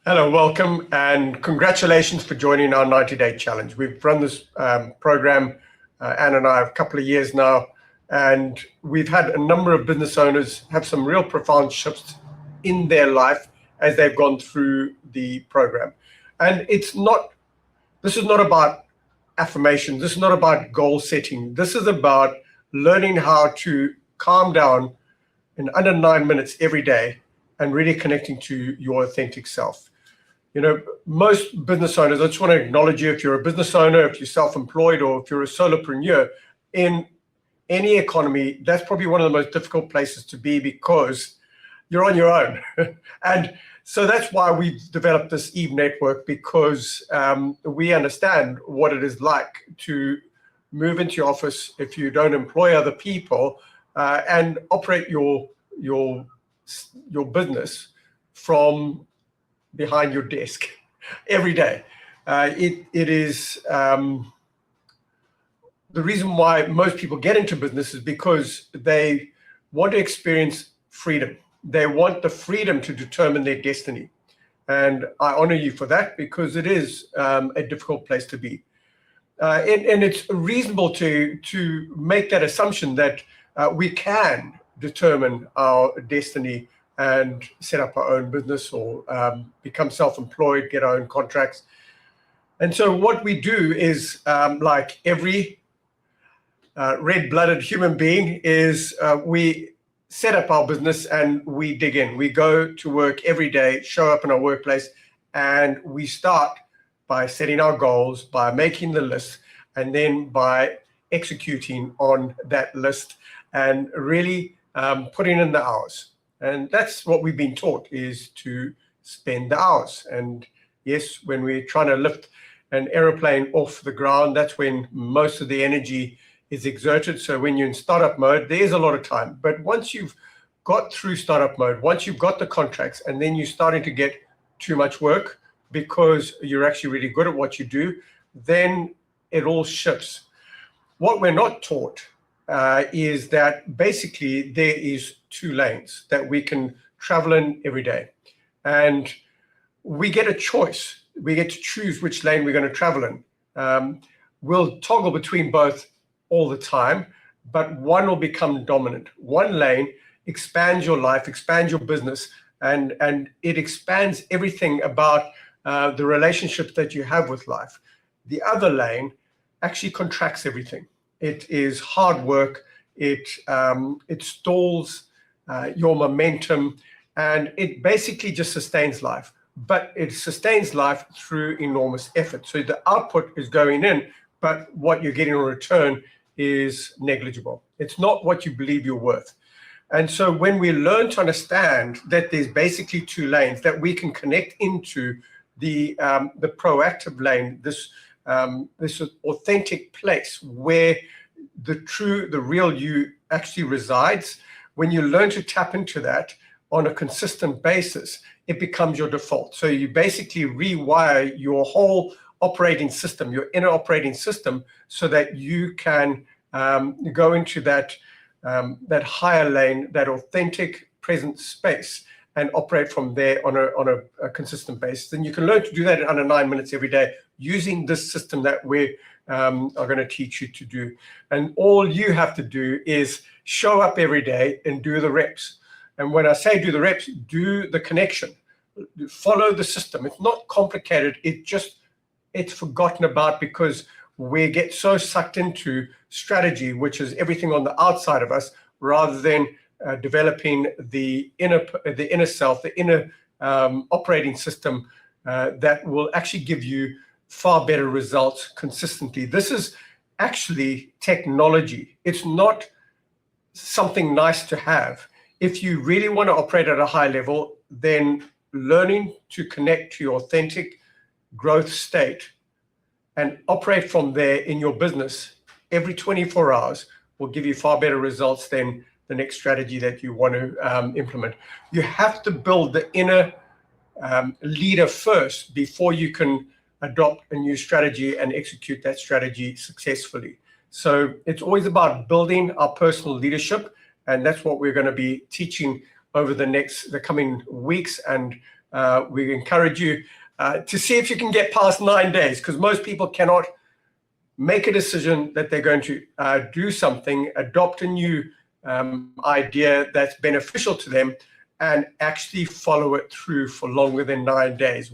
Hello, welcome, and congratulations for joining our 90-day challenge. We've run this program, Anne and I, a couple of years now, and we've had a number of business owners have some real profound shifts in their life as they've gone through the program. And this is not about affirmation. This is not about goal setting. This is about learning how to calm down in under 9 minutes every day and really connecting to your authentic self. You know, most business owners, I just want to acknowledge you if you're a business owner, if you're self-employed, or if you're a solopreneur, in any economy, that's probably one of the most difficult places to be because you're on your own. And so that's why we've developed this Eve Network, because we understand what it is like to move into your office if you don't employ other people and operate your business from behind your desk every day. It is the reason why most people get into business is because they want to experience freedom. They want the freedom to determine their destiny. And I honor you for that, because it is a difficult place to be. And it's reasonable to make that assumption that we can determine our destiny and set up our own business or become self-employed, get our own contracts. And so what we do is, like every red-blooded human being, is we set up our business and we dig in. We go to work every day, show up in our workplace, and we start by setting our goals, by making the list, and then by executing on that list and really putting in the hours. And that's what we've been taught, is to spend the hours. And yes, when we're trying to lift an aeroplane off the ground, that's when most of the energy is exerted. So when you're in startup mode, there's a lot of time. But once you've got through startup mode, once you've got the contracts, and then you're starting to get too much work because you're actually really good at what you do, then it all shifts. What we're not taught is that basically there is two lanes that we can travel in every day. And we get a choice. We get to choose which lane we're going to travel in. We'll toggle between both all the time, but one will become dominant. One lane expands your life, expands your business, and it expands everything about the relationships that you have with life. The other lane actually contracts everything. It is hard work. It stalls your momentum, and it basically just sustains life. But it sustains life through enormous effort. So the output is going in, but what you're getting in return is negligible. It's not what you believe you're worth. And so when we learn to understand that there's basically two lanes that we can connect into, the proactive lane, this authentic place where the real you actually resides, when you learn to tap into that on a consistent basis, it becomes your default. So you basically rewire your whole operating system, your inner operating system, so that you can go into that higher lane, that authentic present space, and operate from there on a consistent basis. And you can learn to do that in under 9 minutes every day using this system that we are going to teach you to do. And all you have to do is show up every day and do the reps. And when I say do the reps, do the connection. Follow the system. It's not complicated. It's forgotten about because we get so sucked into strategy, which is everything on the outside of us, rather than developing the inner self, the inner operating system that will actually give you far better results consistently. This is actually technology. It's not something nice to have. If you really want to operate at a high level, then learning to connect to your authentic growth state and operate from there in your business every 24 hours will give you far better results than the next strategy that you want to implement. You have to build the inner leader first before you can adopt a new strategy and execute that strategy successfully. So it's always about building our personal leadership, and that's what we're going to be teaching over the coming weeks and We encourage you to see if you can get past 9 days, because most people cannot make a decision that they're going to do something, adopt a new idea that's beneficial to them, and actually follow it through for longer than 9 days.